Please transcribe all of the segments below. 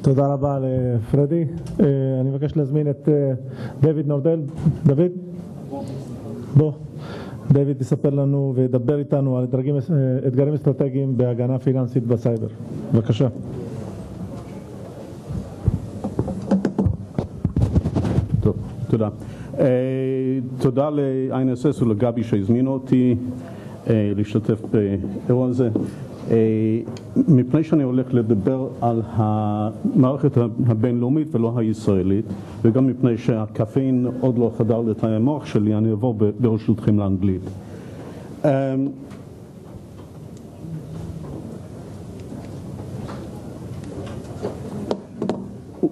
תודה רבה לפרדי. אני מבקש להזמין את דויד נורדל. דויד? בוא. דויד יספר לנו וידבר איתנו על אתגרים אסטרטגיים בהגנה פיננסית בסייבר. בבקשה. טוב, תודה. תודה ל-INSS ולגבי שהזמינו אותי להשתתף באירוע הזה. מפני שאני הולך לדבר על המערכת הבינלאומית ולא הישראלית, וגם מפני שהקפאין עוד לא חדר לתאי המוח שלי, אני אעבור ברשותכם לאנגלית.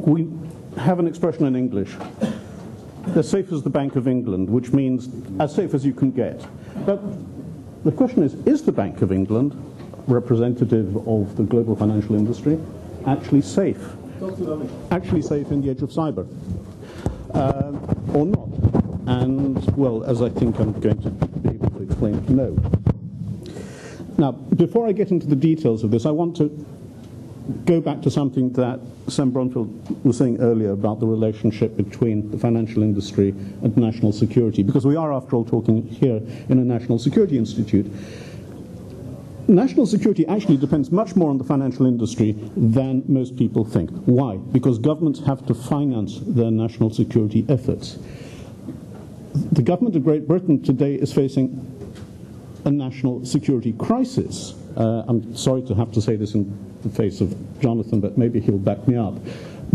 We have an expression in English, as safe as the Bank of England, which means as safe as you can get. But the question is the Bank of England, representative of the global financial industry, actually safe? Actually safe in the age of cyber? Or not? And, well, as I think I'm going to be able to explain, no. Now, before I get into the details of this, I want to go back to something that Sam Bromfield was saying earlier about the relationship between the financial industry and national security, because we are, after all, talking here in a national security institute. National security actually depends much more on the financial industry than most people think. Why? Because governments have to finance their national security efforts. The government of Great Britain today is facing a national security crisis. I'm sorry to have to say this in the face of Jonathan, but maybe he'll back me up,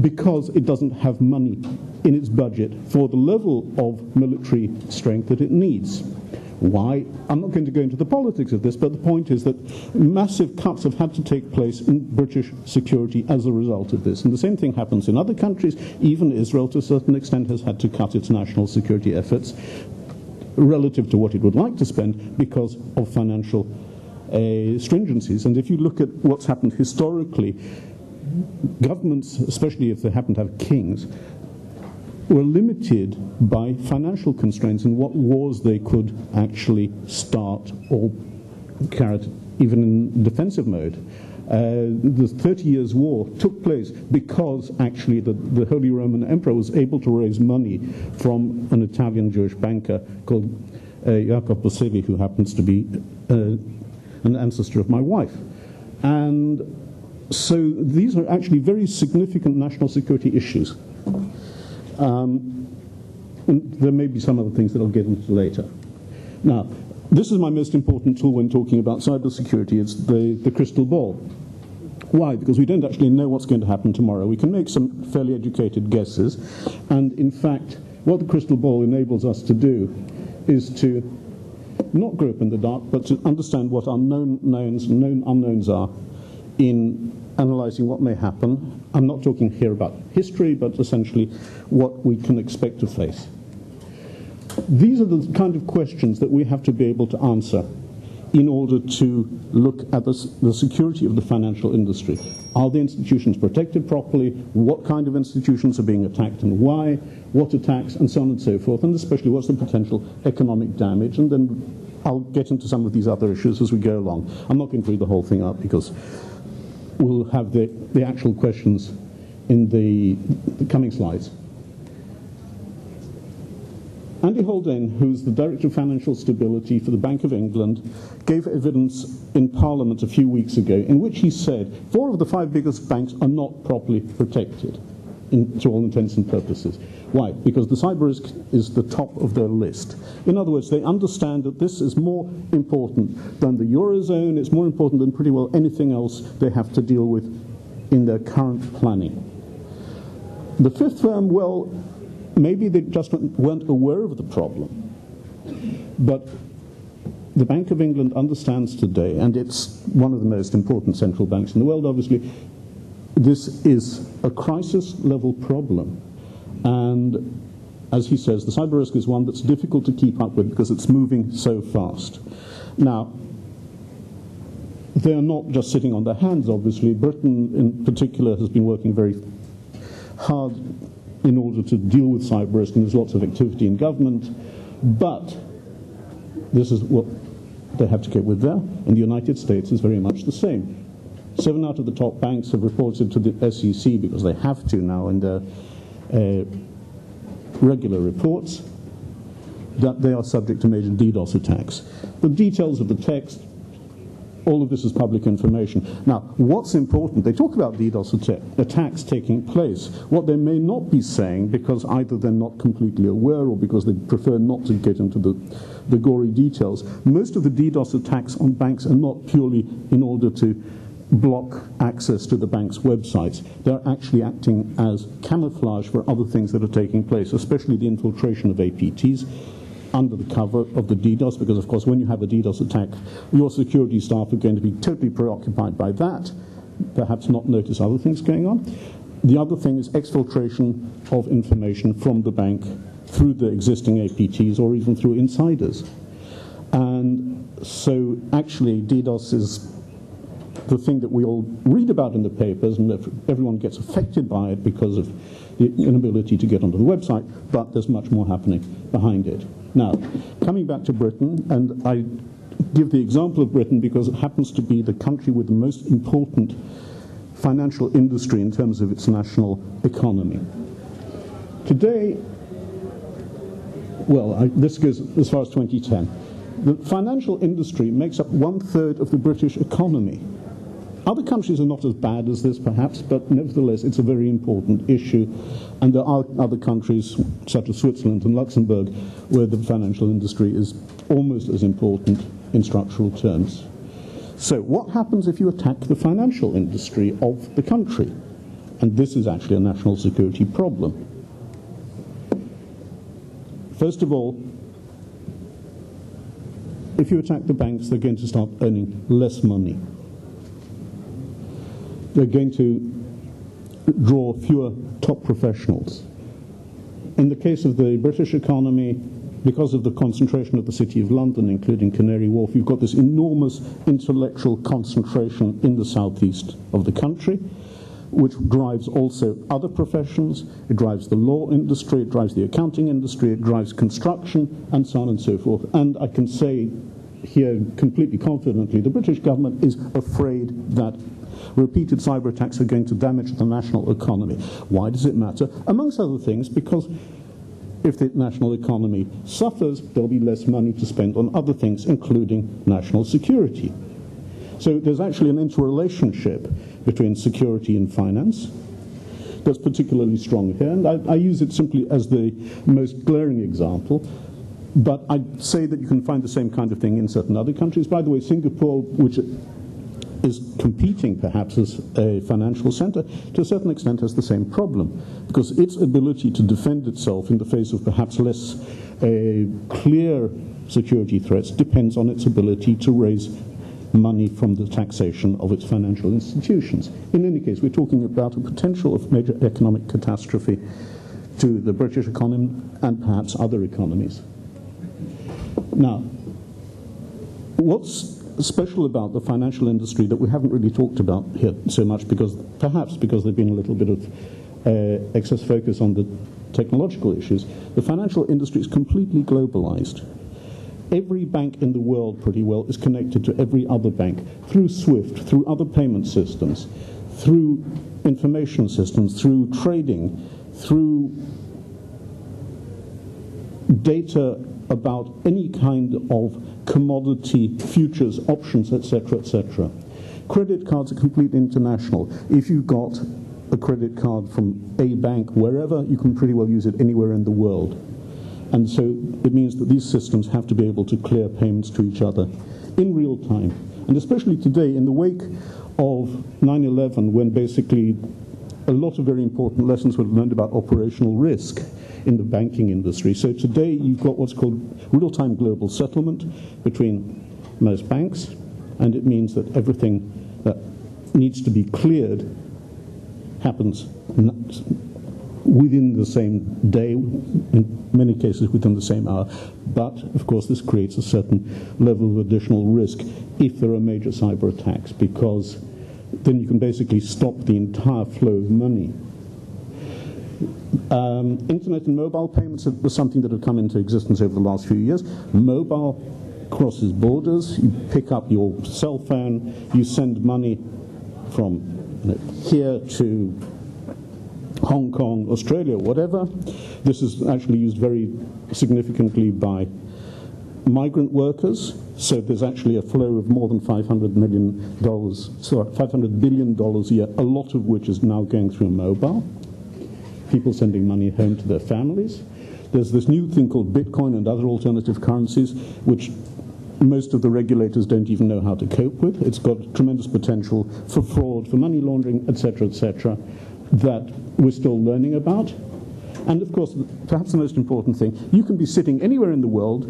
because it doesn't have money in its budget for the level of military strength that it needs. Why? I'm not going to go into the politics of this, but the point is that massive cuts have had to take place in British security as a result of this. And the same thing happens in other countries. Even Israel, to a certain extent, has had to cut its national security efforts relative to what it would like to spend because of financial stringencies. And if you look at what's happened historically, governments, especially if they happen to have kings, were limited by financial constraints in what wars they could actually start or carry out even in defensive mode. The 30 Years' War took place because actually the Holy Roman Emperor was able to raise money from an Italian Jewish banker called Jacob Boselli, who happens to be an ancestor of my wife. And so these are actually very significant national security issues. And there may be some other things that I'll get into later. Now, this is my most important tool when talking about cybersecurity. It's the crystal ball. Why? Because we don't actually know what's going to happen tomorrow. We can make some fairly educated guesses. And in fact, what the crystal ball enables us to do is to not grope in the dark, but to understand what our known knowns and known unknowns are in analyzing what may happen. I'm not talking here about history, but essentially what we can expect to face. These are the kind of questions that we have to be able to answer in order to look at the security of the financial industry. Are the institutions protected properly? What kind of institutions are being attacked and why? What attacks, and so on and so forth, and especially what's the potential economic damage. And then I'll get into some of these other issues as we go along. I'm not going to read the whole thing up because we'll have the actual questions in the coming slides. Andy Haldane, who's the Director of Financial Stability for the Bank of England, gave evidence in Parliament a few weeks ago in which he said 4 of the 5 biggest banks are not properly protected to all intents and purposes. Why? Because the cyber risk is the top of their list. In other words, they understand that this is more important than the Eurozone, it's more important than pretty well anything else they have to deal with in their current planning. The fifth firm, well, maybe they just weren't aware of the problem. But the Bank of England understands today, and it's one of the most important central banks in the world, obviously, this is a crisis-level problem. And as he says, the cyber risk is one that's difficult to keep up with because it's moving so fast. Now, they are not just sitting on their hands, obviously. Britain, in particular, has been working very hard in order to deal with cyber risk, and there's lots of activity in government. But this is what they have to cope with there, and the United States is very much the same. 7 out of the top banks have reported to the SEC, because they have to now in their regular reports, that they are subject to major DDoS attacks. The details of the text, all of this is public information. Now, what's important, they talk about DDoS attacks taking place. What they may not be saying, because either they're not completely aware or because they prefer not to get into the gory details, most of the DDoS attacks on banks are not purely in order to block access to the bank's websites. They're actually acting as camouflage for other things that are taking place, especially the infiltration of APTs under the cover of the DDoS, because of course when you have a DDoS attack, your security staff are going to be totally preoccupied by that, perhaps not notice other things going on. The other thing is exfiltration of information from the bank through the existing APTs or even through insiders. And so actually DDoS is the thing that we all read about in the papers, and everyone gets affected by it because of the inability to get onto the website, but there's much more happening behind it. Now, coming back to Britain, and I give the example of Britain because it happens to be the country with the most important financial industry in terms of its national economy. Today, well, this goes as far as 2010. The financial industry makes up 1/3 of the British economy. Other countries are not as bad as this, perhaps, but nevertheless, it's a very important issue. And there are other countries, such as Switzerland and Luxembourg, where the financial industry is almost as important in structural terms. So what happens if you attack the financial industry of the country? And this is actually a national security problem. First of all, if you attack the banks, they're going to start earning less money. They're going to draw fewer top professionals. In the case of the British economy, because of the concentration of the City of London, including Canary Wharf, you've got this enormous intellectual concentration in the southeast of the country, which drives also other professions. It drives the law industry, it drives the accounting industry, it drives construction, and so on and so forth. And I can say here completely confidently, the British government is afraid that repeated cyber attacks are going to damage the national economy. Why does it matter? Amongst other things, because if the national economy suffers, there'll be less money to spend on other things, including national security. So there's actually an interrelationship between security and finance that's particularly strong here, and I use it simply as the most glaring example, but I'd say that you can find the same kind of thing in certain other countries. By the way, Singapore, which is competing perhaps as a financial center, to a certain extent has the same problem, because its ability to defend itself in the face of perhaps less clear security threats depends on its ability to raise money from the taxation of its financial institutions. In any case, we're talking about a potential of major economic catastrophe to the British economy and perhaps other economies. Now, what's special about the financial industry that we haven't really talked about here so much, perhaps because there's been a little bit of excess focus on the technological issues, the financial industry is completely globalized. Every bank in the world pretty well is connected to every other bank through SWIFT, through other payment systems, through information systems, through trading, through data about any kind of commodity, futures, options, etc., etc. Credit cards are completely international. If you've got a credit card from a bank wherever, you can pretty well use it anywhere in the world. And so it means that these systems have to be able to clear payments to each other in real time. And especially today, in the wake of 9/11, when basically a lot of very important lessons were learned about operational risk in the banking industry. So today you've got what's called real-time global settlement between most banks, and it means that everything that needs to be cleared happens within the same day, in many cases within the same hour. But, of course, this creates a certain level of additional risk if there are major cyber attacks, because then you can basically stop the entire flow of money. Internet and mobile payments was something that had come into existence over the last few years. Mobile crosses borders. You pick up your cell phone, you send money from here to Hong Kong, Australia, whatever. This is actually used very significantly by migrant workers. So there's actually a flow of more than $500 billion a year, a lot of which is now going through mobile. People sending money home to their families. There's this new thing called Bitcoin and other alternative currencies, which most of the regulators don't even know how to cope with. It's got tremendous potential for fraud, for money laundering, etc., that we're still learning about. And of course, perhaps the most important thing, you can be sitting anywhere in the world,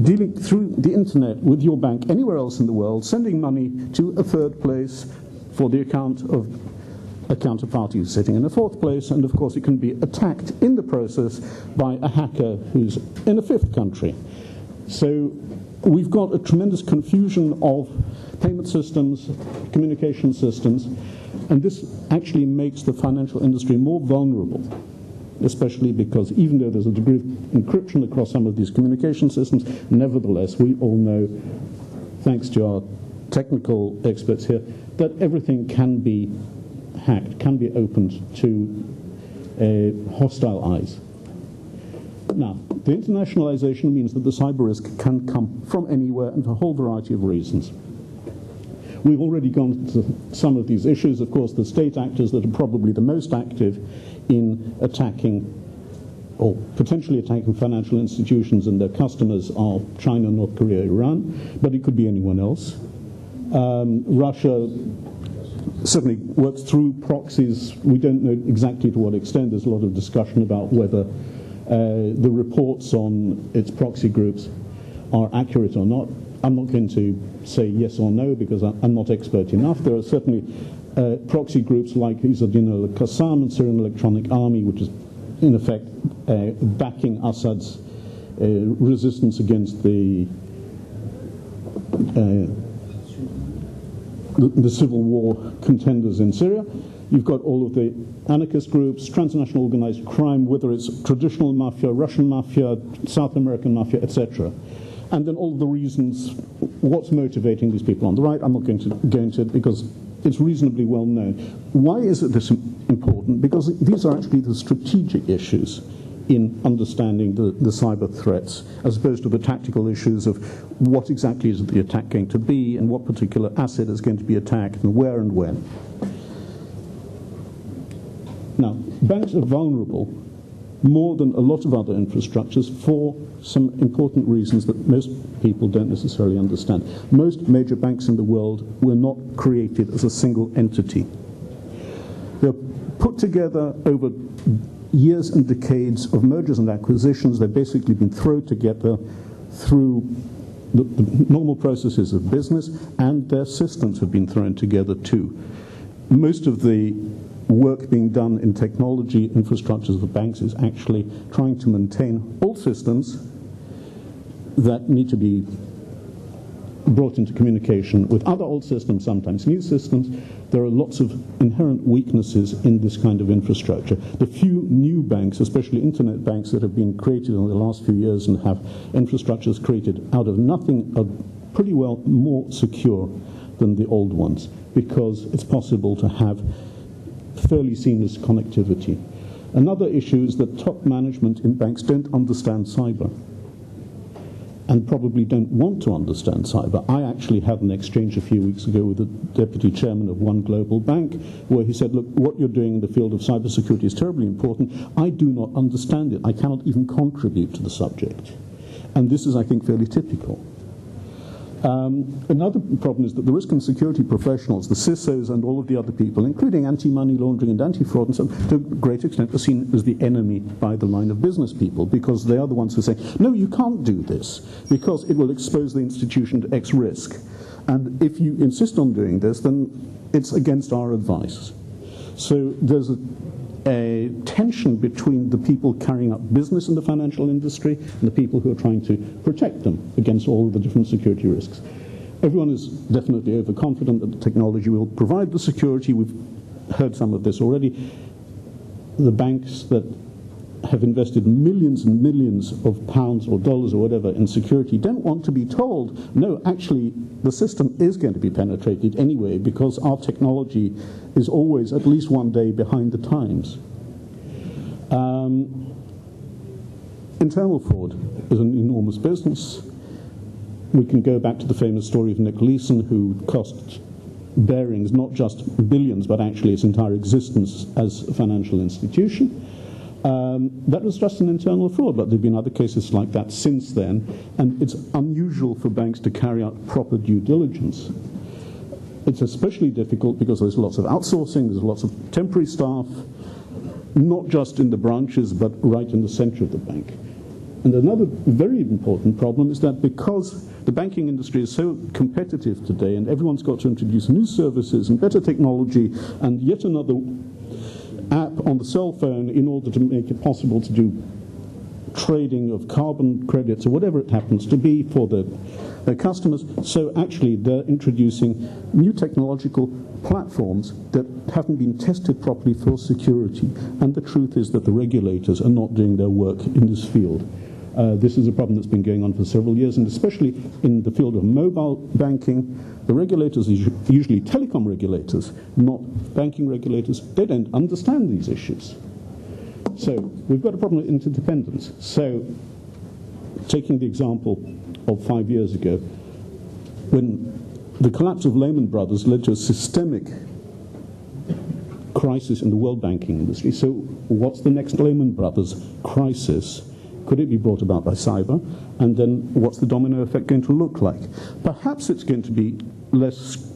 dealing through the internet with your bank anywhere else in the world, sending money to a third place for the account of a counterparty who's sitting in a fourth place, and of course it can be attacked in the process by a hacker who's in a fifth country. So we've got a tremendous confusion of payment systems, communication systems, and this actually makes the financial industry more vulnerable, especially because even though there's a degree of encryption across some of these communication systems, nevertheless, we all know, thanks to our technical experts here, that everything can be hacked, can be opened to hostile eyes. Now, the internationalization means that the cyber risk can come from anywhere and for a whole variety of reasons. We've already gone to some of these issues. Of course, the state actors that are probably the most active in attacking or potentially attacking financial institutions and their customers are China, North Korea, Iran, but it could be anyone else. Russia certainly works through proxies. We don't know exactly to what extent. There's a lot of discussion about whether the reports on its proxy groups are accurate or not. I'm not going to say yes or no because I'm not expert enough. There are certainly proxy groups like Izzadin al-Qassam and Syrian Electronic Army, which is in effect backing Assad's resistance against the civil war contenders in Syria. You've got all of the anarchist groups, transnational organized crime, whether it's traditional mafia, Russian mafia, South American mafia, etc. And then all the reasons, what's motivating these people on the right. I'm not going to go into it because it's reasonably well known. Why is it this important? Because these are actually the strategic issues in understanding the cyber threats, as opposed to the tactical issues of what exactly is the attack going to be and what particular asset is going to be attacked and where and when. Now, banks are vulnerable more than a lot of other infrastructures for some important reasons that most people don't necessarily understand. Most major banks in the world were not created as a single entity. They're put together over years and decades of mergers and acquisitions. They've basically been thrown together through the normal processes of business, and their systems have been thrown together too. Most of the work being done in technology infrastructures of banks is actually trying to maintain old systems that need to be brought into communication with other old systems, sometimes new systems. There are lots of inherent weaknesses in this kind of infrastructure. The few new banks, especially internet banks that have been created in the last few years and have infrastructures created out of nothing, are pretty well more secure than the old ones, because it's possible to have fairly seamless connectivity. Another issue is that top management in banks don't understand cyber and probably don't want to understand cyber. I actually had an exchange a few weeks ago with the deputy chairman of one global bank where he said, look, what you're doing in the field of cybersecurity is terribly important. I do not understand it. I cannot even contribute to the subject. And this is, I think, fairly typical. Another problem is that the risk and security professionals, the CISOs and all of the other people, including anti-money laundering and anti-fraud and so on, to a great extent are seen as the enemy by the line of business people, because they are the ones who say, no, you can't do this, because it will expose the institution to X risk. And if you insist on doing this, then it's against our advice. So there's a tension between the people carrying out business in the financial industry and the people who are trying to protect them against all the different security risks. Everyone is definitely overconfident that the technology will provide the security. We've heard some of this already. The banks that have invested millions and millions of pounds or dollars or whatever in security don't want to be told, no, actually the system is going to be penetrated anyway because our technology is always at least one day behind the times. Internal fraud is an enormous business. We can go back to the famous story of Nick Leeson, who cost Barings not just billions, but actually its entire existence as a financial institution. That was just an internal fraud, but there have been other cases like that since then, and it's unusual for banks to carry out proper due diligence. It's especially difficult because there's lots of outsourcing, there's lots of temporary staff, not just in the branches, but right in the center of the bank. And another very important problem is that because the banking industry is so competitive today and everyone's got to introduce new services and better technology and yet another app on the cell phone in order to make it possible to do trading of carbon credits or whatever it happens to be for their customers. So actually they're introducing new technological platforms that haven't been tested properly for security. And the truth is that the regulators are not doing their work in this field. This is a problem that's been going on for several years, and especially in the field of mobile banking, the regulators, usually telecom regulators, not banking regulators, they don't understand these issues. So we've got a problem with interdependence. So taking the example of 5 years ago, when the collapse of Lehman Brothers led to a systemic crisis in the world banking industry. So what's the next Lehman Brothers crisis? Could it be brought about by cyber? And then what's the domino effect going to look like? Perhaps it's going to be less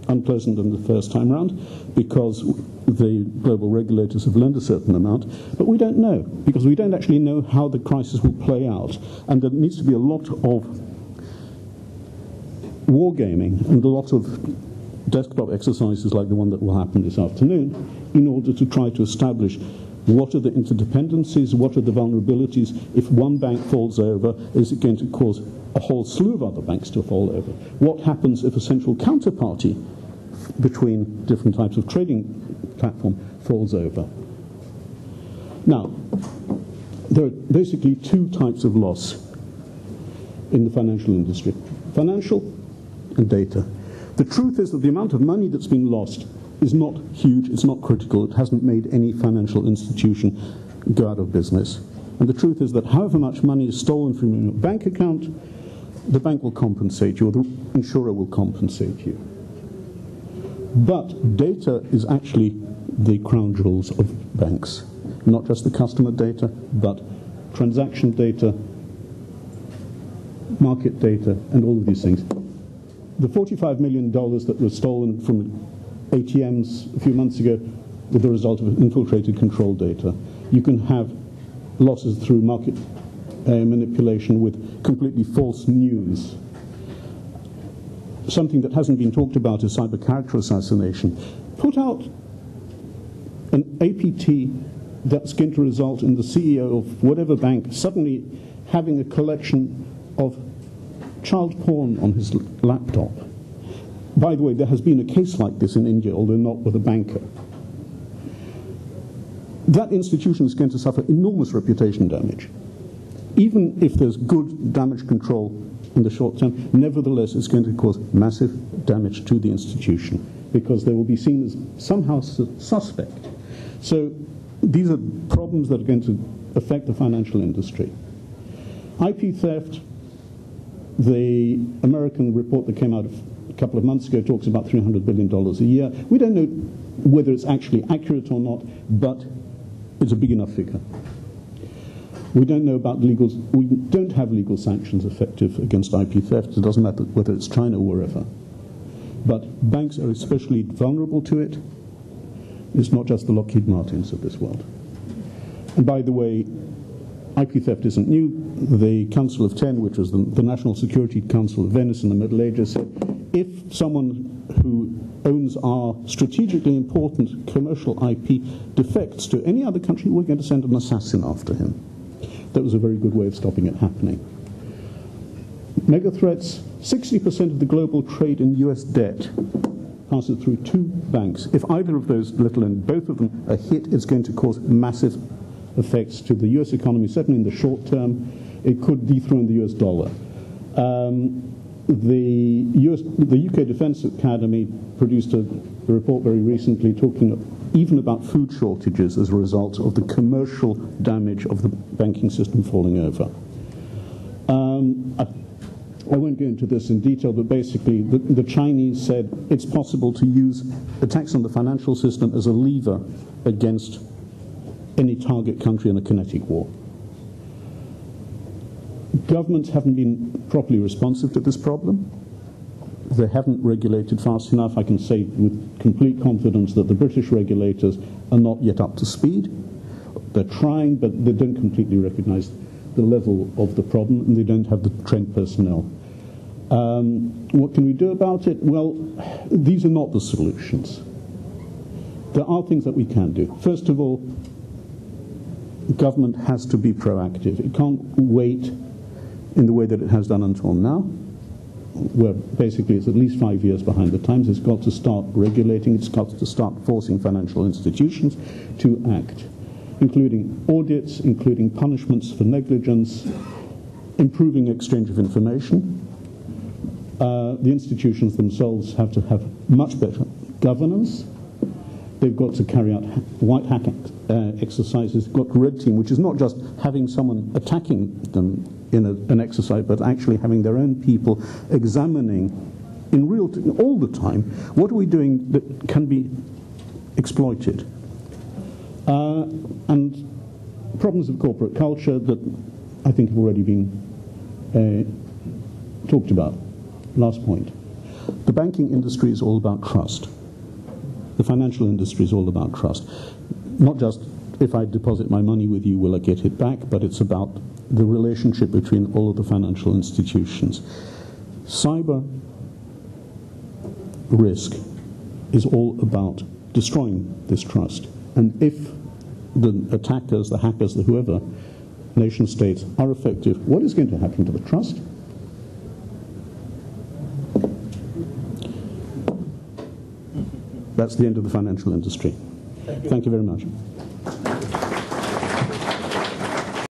unpleasant than the first time round because the global regulators have learned a certain amount, but we don't know because we don't actually know how the crisis will play out. And there needs to be a lot of wargaming and a lot of desktop exercises like the one that will happen this afternoon in order to try to establish what are the interdependencies, what are the vulnerabilities. If one bank falls over, is it going to cause a whole slew of other banks to fall over? What happens if a central counterparty between different types of trading platform falls over? Now, there are basically two types of loss in the financial industry: financial and data. The truth is that the amount of money that's been lost is not huge, it's not critical, it hasn't made any financial institution go out of business. And the truth is that however much money is stolen from your bank account, the bank will compensate you, or the insurer will compensate you. But data is actually the crown jewels of banks. Not just the customer data, but transaction data, market data, and all of these things. The $45 million that was stolen from ATMs a few months ago were the result of infiltrated control data. You can have losses through market manipulation with completely false news. Something that hasn't been talked about is cyber character assassination. Put out an APT that's going to result in the CEO of whatever bank suddenly having a collection of child porn on his laptop. By the way, there has been a case like this in India, although not with a banker. That institution is going to suffer enormous reputation damage. Even if there's good damage control in the short term, nevertheless it's going to cause massive damage to the institution because they will be seen as somehow suspect. So these are problems that are going to affect the financial industry. IP theft, the American report that came out a couple of months ago talks about $300 billion a year. We don't know whether it's actually accurate or not, but it's a big enough figure. We don't know about we don't have legal sanctions effective against IP theft. It doesn't matter whether it's China or wherever. But banks are especially vulnerable to it. It's not just the Lockheed Martins of this world. And by the way, IP theft isn't new. The Council of Ten, which was the National Security Council of Venice in the Middle Ages, said if someone who owns our strategically important commercial IP defects to any other country, we're going to send an assassin after him. That was a very good way of stopping it happening. Megathreads, 60% of the global trade in US debt passes through two banks. If either of those, let alone both of them, are hit, it's going to cause massive effects to the US economy, certainly in the short term. It could dethrone the US dollar. The UK Defence Academy produced a report very recently talking even about food shortages as a result of the commercial damage of the banking system falling over. I won't go into this in detail, but basically the Chinese said it's possible to use attacks on the financial system as a lever against any target country in a kinetic war. Governments haven't been properly responsive to this problem. They haven't regulated fast enough. I can say with complete confidence that the British regulators are not yet up to speed. They're trying, but they don't completely recognize the level of the problem, and they don't have the trained personnel. What can we do about it? Well, these are not the solutions. There are things that we can do. First of all, government has to be proactive. It can't wait in the way that it has done until now, where basically it's at least 5 years behind the times. It's got to start regulating, it's got to start forcing financial institutions to act, including audits, including punishments for negligence, improving exchange of information. The institutions themselves have to have much better governance. They've got to carry out white hat exercises. They've got red team, which is not just having someone attacking them in an exercise, but actually having their own people examining in real all the time, what are we doing that can be exploited? And problems of corporate culture that I think have already been talked about. Last point. The banking industry is all about trust. The financial industry is all about trust. Not just if I deposit my money with you, will I get it back, but it's about the relationship between all of the financial institutions. Cyber risk is all about destroying this trust. And if the attackers, the hackers, the whoever, nation states are effective, what is going to happen to the trust? That's the end of the financial industry. Thank you very much.